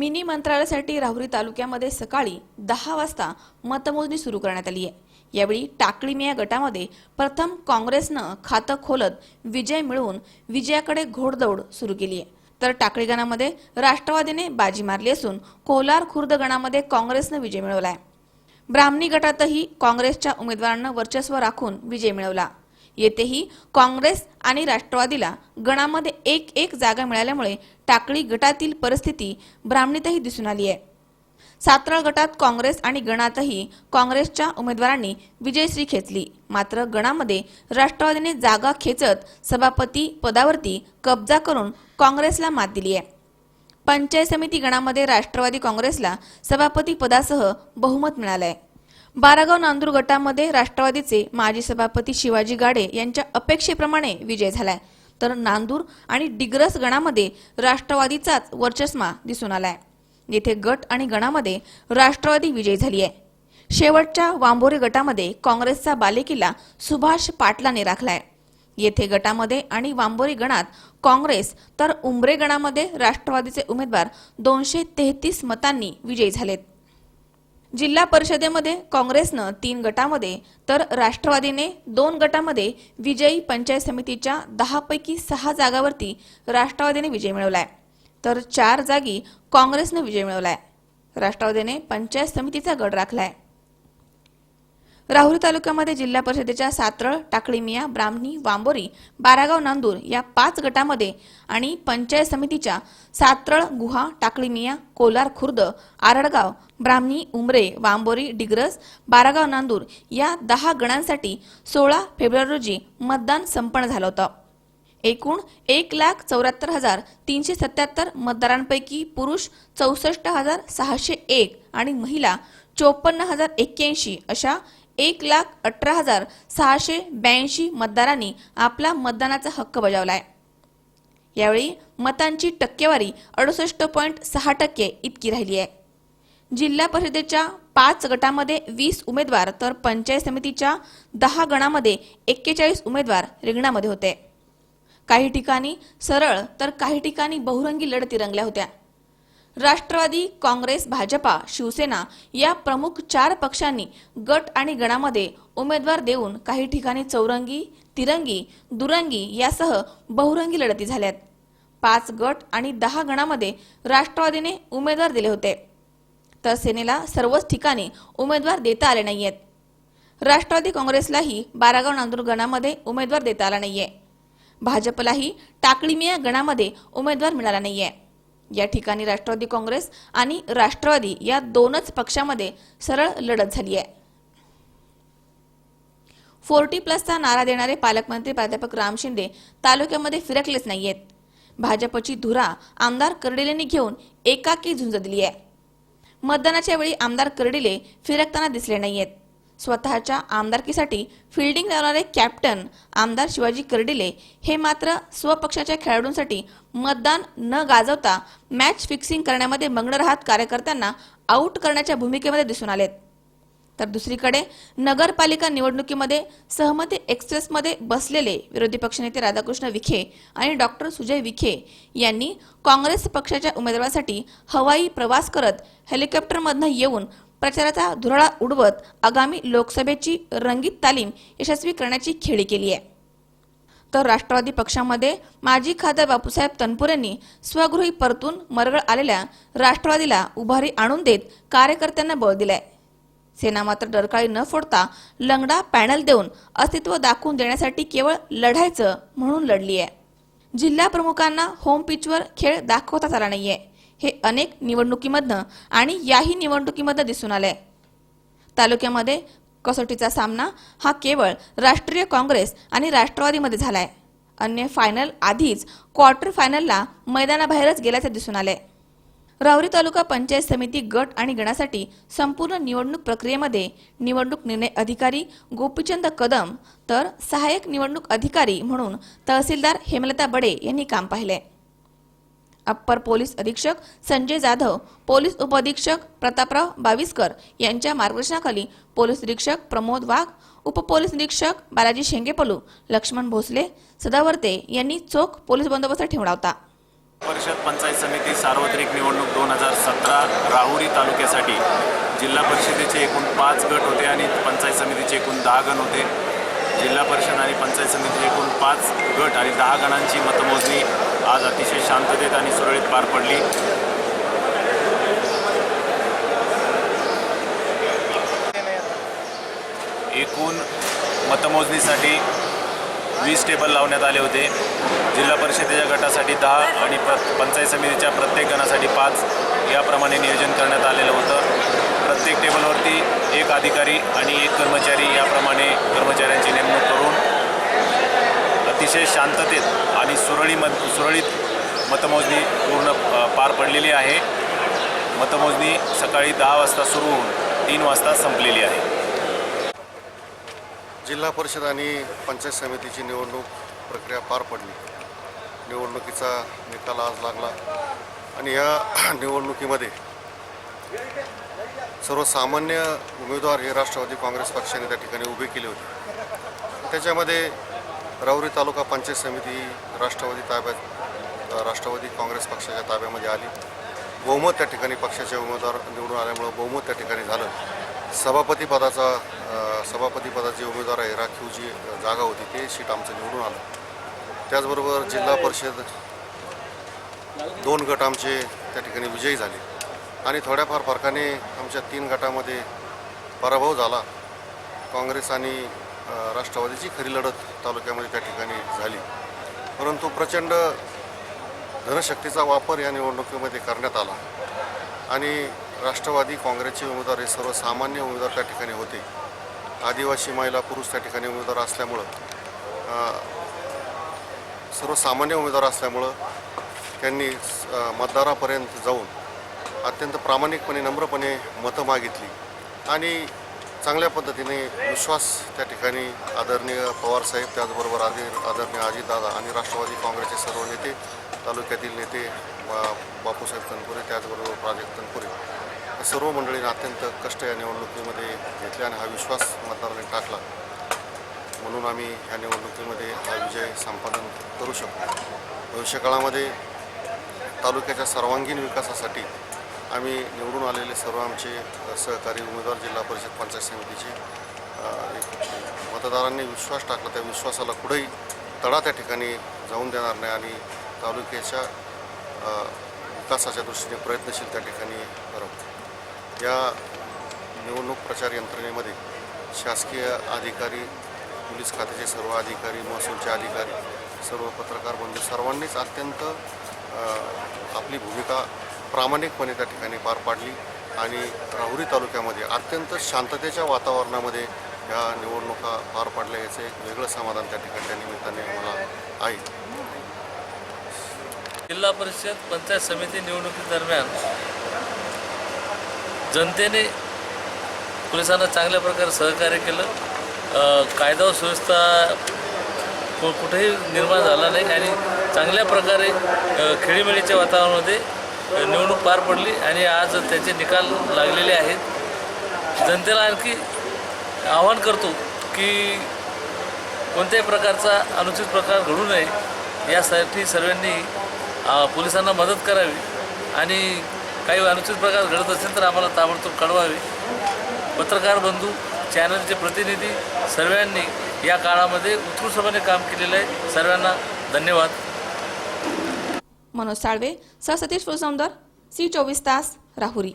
Mini मंत्रालयासाठी Rahuri तालुक्यामध्ये सकाळी 10 वाजता मतमोजणी सुरू करण्यात आली आहे। यावेळी टाकळी या गटामध्ये प्रथम काँग्रेसनं खातं खोलत विजय मिळवून विजयाकडे घोडदौड सुरू केली आहे, तर टाकळी गणामध्ये राष्ट्रवादीने बाजी मारली असून कोलार खुर्द गणामध्ये काँग्रेसनं विजय मिळवलाय। ब्राह्मणी गटातही काँग्रेसच्या उमेदवारांना वर्चस्व राखून विजय मिळवला। येथेही काँग्रेस आणि राष्ट्रवादीला गणामध्ये एक जागा मिळाल्यामुळे टाकळी गटातील परिस्थिती ब्राह्मणीतही दिसून आली आहे। सातरळ गटात काँग्रेस आणि गणातही काँग्रेसच्या उमेदवारांनी विजयश्री खेचली, मात्र गणामध्ये राष्ट्रवादीने जागा खेचत सभापती पदावरती कब्जा करून काँग्रेसला मात दिली आहे। पंचायत समिती गणामध्ये राष्ट्रवादी काँग्रेसला सभापती पदासह बहुमत मिळाले आहे। बारागाव नांदूर गटामध्ये राष्ट्रवादीचे माजी सभापती शिवाजी गाडे यांच्या अपेक्षेप्रमाणे विजय झालाय, तर नांदूर आणि डिग्रस गणामध्ये राष्ट्रवादीचाच वर्चस्व दिसून आलाय। येथे गट आणि गणामध्ये राष्ट्रवादी विजयी झाली आहे। शेवटच्या वांबोरी गटामध्ये काँग्रेसचा बालेकिल्ला सुभाष पाटलाने राखलाय। येथे गटामध्ये आणि वांबोरी गणात काँग्रेस तर उंबरे गणामध्ये राष्ट्रवादीचे उमेदवार 233 मतांनी विजयी झालेत। जिल्हा परिषदेमध्ये काँग्रेसनं 3 गटामध्ये तर राष्ट्रवादीने 2 गटामध्ये विजयी पंचायत समितीच्या 10 पैकी 6 जागांवरती राष्ट्रवादीने विजय मिळवलाय, तर 4 जागी काँग्रेसने विजय मिळवलाय। राष्ट्रवादीने पंचायत समितीचा गड राखलाय। राहुरी तालुक्यामध्ये जिल्हा परिषदेच्या सातरळ, टाकळीमिया, ब्राह्मणी, वांबोरी, बारागाव नांदूर या 5 गटामध्ये आणि पंचायत समितीच्या सातरळ, गुहा, टाकळीमिया, कोलार खुर्द, आरडगाव, ब्राह्मणी, उमरे, वांबोरी, डिग्रस, बारागाव नांदूर या 10 गणांसाठी 16 फेब्रुवारी रोजी मतदान संपन्न झालं होतं। एकूण 1,74,377 मतदारांपैकी पुरुष 64,601 आणि महिला 54,081 अशा 1,18,682 मतदारांनी आपला मतदानाचा हक्क बजावलाय। यावेळी मतांची टक्केवारी 68.6% इतकी राहिली आहे। जिल्हा परिषदेच्या 5 गटामध्ये 20 उमेदवार तर पंचायत समितीच्या 10 गणामध्ये 41 उमेदवार रिंगणामध्ये होते। काही ठिकाणी सरळ तर काही ठिकाणी बहुरंगी लढती रंगल्या होत्या। राष्ट्रवादी, काँग्रेस, भाजपा, शिवसेना या प्रमुख 4 पक्षांनी गट आणि गणामध्ये उमेदवार देऊन काही ठिकाणी चौरंगी, तिरंगी, दुरंगी यासह बहुरंगी लढती झाल्यात। 5 गट आणि 10 गणामध्ये राष्ट्रवादीने उमेदवार दिले होते, तर सेनेला सर्वच ठिकाणी उमेदवार देता आले नाहीयेत। राष्ट्रवादी काँग्रेसलाही बारागाव नांदूर गणामध्ये उमेदवार देता आला नाहीये। भाजपलाही टाकळीमिया गणामध्ये उमेदवार मिळाला नाहीये। या ठिकाणी राष्ट्रवादी काँग्रेस आणि राष्ट्रवादी या 2च पक्षामध्ये सरळ लढत झाली आहे। 40+चा नारा देणारे पालकमंत्री प्राध्यापक राम शिंदे तालुक्यामध्ये फिरकलेच नाहीयेत। भाजपची धुरा आमदार कर्डिलेंनी घेऊन एकाकी झुंज दिली आहे। मतदानाच्या वेळी आमदार कर्डिले फिरकताना दिसले नाहीयेत। स्वतःच्या आमदारकीसाठी फिल्डिंग लावणारे कॅप्टन आमदार शिवाजी कर्डिले हे मात्र स्वपक्षाच्या खेळाडूंसाठी मतदान न गाजवता मॅच फिक्सिंग करण्यामध्ये मग्न राहत कार्यकर्त्यांना आउट करण्याच्या भूमिकेमध्ये दिसून आलेत। तर दुसरीकडे नगरपालिका निवडणुकीमध्ये सहमती एक्सप्रेसमध्ये बसलेले विरोधी पक्षनेते राधाकृष्ण विखे आणि डॉक्टर सुजय विखे यांनी काँग्रेस पक्षाच्या उमेदवारासाठी हवाई प्रवास करत हेलिकॉप्टरमधून येऊन प्रचाराचा धुराळा उडवत आगामी लोकसभेची रंगीत तालीम यशस्वी करण्याची खेळी केली आहे। तर राष्ट्रवादी पक्षामध्ये माजी खासदार बापूसाहेब तनपुरेंनी स्वगृही परतून मरगळ आलेल्या राष्ट्रवादीला उभारी आणून देत कार्यकर्त्यांना बळ दिलाय। सेना मात्र डरकाळी न फोडता लंगडा पॅनल देऊन अस्तित्व दाखवून देण्यासाठी केवळ लढायचं म्हणून लढली आहे। जिल्हा प्रमुखांना होम पिचवर खेळ दाखवताच आला नाहीये, हे अनेक निवडणुकीमधनं आणि याही निवडणुकीमध्ये दिसून आलंय। तालुक्यामध्ये कसोटीचा सामना हा केवळ राष्ट्रीय काँग्रेस आणि राष्ट्रवादीमध्ये झालाय। अन्य फायनल आधीच क्वार्टर फायनलला मैदानाबाहेरच गेल्याचे दिसून आले। राहुरी तालुका पंचायत समिती गट आणि गणासाठी संपूर्ण निवडणूक प्रक्रियेमध्ये निवडणूक निर्णय अधिकारी गोपीचंद कदम तर सहाय्यक निवडणूक अधिकारी म्हणून तहसीलदार हेमलता बडे यांनी काम पाहिले। अप्पर पोलीस अधीक्षक संजय जाधव, पोलीस उपअधीक्षक प्रतापराव बाविस्कर यांच्या मार्गदर्शनाखाली पोलीस निरीक्षक प्रमोद वाघ, उपपोलीस निरीक्षक बालाजी शेंगेपलू, लक्ष्मण भोसले, सदावर्ते यांनी चोख पोलीस बंदोबस्त ठेवला होता। परिषद पंचायत समिती सार्वत्रिक निवडणूक 2017 राहुरी तालुक्यासाठी जिल्हा परिषदेचे एकूण 5 गट होते आणि पंचायत समितीचे एकूण 10 गण होते. जिल्हा परिषद आणि पंचायत समितीचे एकूण 5 गट आणि 10 गणांची मतमोजणी आज अतिशय शांततेत आणि सुरळीत पार पडली. एकूण मतमोजणीसाठी 20 टेबल लावण्यात आले होते. जिल्हा परिषदेच्या गटासाठी 10 आणि पंचायत समितीच्या प्रत्येक गणासाठी 5 याप्रमाणे नियोजन करण्यात आलेलं होतं. प्रत्येक टेबलवरती एक अधिकारी आणि एक कर्मचारी याप्रमाणे कर्मचाऱ्यांची नेमणूक करून अतिशय शांततेत आणि सुरळीत मतमोजणी पूर्ण पार पडलेली आहे. मतमोजणी सकाळी 10 वाजता सुरू होऊन 3 वाजता संपलेली आहे. जिल्हा परिषद आणि पंचायत समितीची निवडणूक प्रक्रिया पार पडली. निवडणुकीचा निकाल आज लागला आणि या निवडणुकीमध्ये सर्वसामान्य उमेदवार हे राष्ट्रवादी काँग्रेस पक्षाने त्या ठिकाणी उभे केले होते. त्याच्यामध्ये राहुरी तालुका पंचायत समिती राष्ट्रवादी काँग्रेस पक्षाच्या ताब्यामध्ये आली. बहुमत त्या ठिकाणी पक्षाचे उमेदवार निवडून आल्यामुळं बहुमत त्या ठिकाणी झालं. सभापती पदाचे उमेदवार आहे राखीव जी जागा होती ते सीट आमचं निवडून आलं. त्याचबरोबर जिल्हा परिषद 2 गट आमचे त्या ठिकाणी विजयी झाले आणि थोड्याफार फरकाने आमच्या 3 गटामध्ये पराभव झाला. काँग्रेस आणि राष्ट्रवादीची खरी लढत तालुक्यामध्ये त्या ठिकाणी झाली. परंतु प्रचंड धनशक्तीचा वापर या निवडणुकीमध्ये करण्यात आला आणि राष्ट्रवादी काँग्रेसचे उमेदवार हे सर्वसामान्य उमेदवार त्या ठिकाणी होते. आदिवासी महिला पुरुष त्या ठिकाणी उमेदवार असल्यामुळं सर्वसामान्य उमेदवार असल्यामुळं त्यांनी मतदारापर्यंत जाऊन अत्यंत प्रामाणिकपणे नम्रपणे मतं मागितली आणि चांगल्या पद्धतीने विश्वास त्या ठिकाणी आदरणीय पवारसाहेब, त्याचबरोबर आदरणीय अजितदादा आणि राष्ट्रवादी काँग्रेसचे सर्व नेते, तालुक्यातील नेते बापूसाहेब तनपुरे, त्याचबरोबर प्राजक्त तनपुरे सर्व मंडळींनी अत्यंत कष्ट या निवडणुकीमध्ये घेतले आणि हा विश्वास मतदारांनी टाकला. म्हणून आम्ही ह्या निवडणुकीमध्ये हा विजय संपादन करू शकतो. भविष्यकाळामध्ये तालुक्याच्या सर्वांगीण विकासासाठी आम्ही निवडून आलेले सर्व आमचे सहकारी उमेदवार जिल्हा परिषद पंचायत समितीचे मतदारांनी विश्वास टाकला, त्या विश्वासाला कुठेही तडा त्या ठिकाणी जाऊन देणार नाही आणि तालुक्याच्या विकासाच्या दृष्टीने प्रयत्नशील त्या ठिकाणी राहू. या निवडणूक प्रचार यंत्रणेमध्ये शासकीय अधिकारी, पोलीस खात्याचे सर्व अधिकारी, महसूलचे अधिकारी, सर्व पत्रकार बंधू सर्वांनीच अत्यंत आपली भूमिका प्रामाणिकपणे त्या ठिकाणी पार पाडली आणि राहुरी तालुक्यामध्ये अत्यंत शांततेच्या वातावरणामध्ये या निवडणुका पार पाडल्या याचं एक वेगळं समाधान त्या ठिकाणी त्या निमित्ताने मला आहे. जिल्हा परिषद पंचायत समिती निवडणुकीदरम्यान जनतेने पोलिसांना चांगल्या प्रकारे सहकार्य केलं. कायदा व सुव्यवस्था कुठेही निर्माण झाला नाही आणि चांगल्या प्रकारे खेळीमेळीच्या वातावरणामध्ये निवडणूक पार पडली आणि आज त्याचे निकाल लागलेले आहेत. जनतेला आणखी आवाहन करतो की कोणत्याही प्रकारचा अनुचित प्रकार घडू नये यासाठी सर्वांनी पोलिसांना मदत करावी आणि काही अनुचित प्रकार घडत असेल तर आम्हाला ताबडतोब कळवावे. पत्रकार बंधू, चॅनलचे प्रतिनिधी सर्वांनी या काळामध्ये उत्कृष्टपणे काम केलेलं आहे. सर्वांना धन्यवाद. मनोज साळवे, सतीश फुलसौंदर, C24 तास, राहुरी.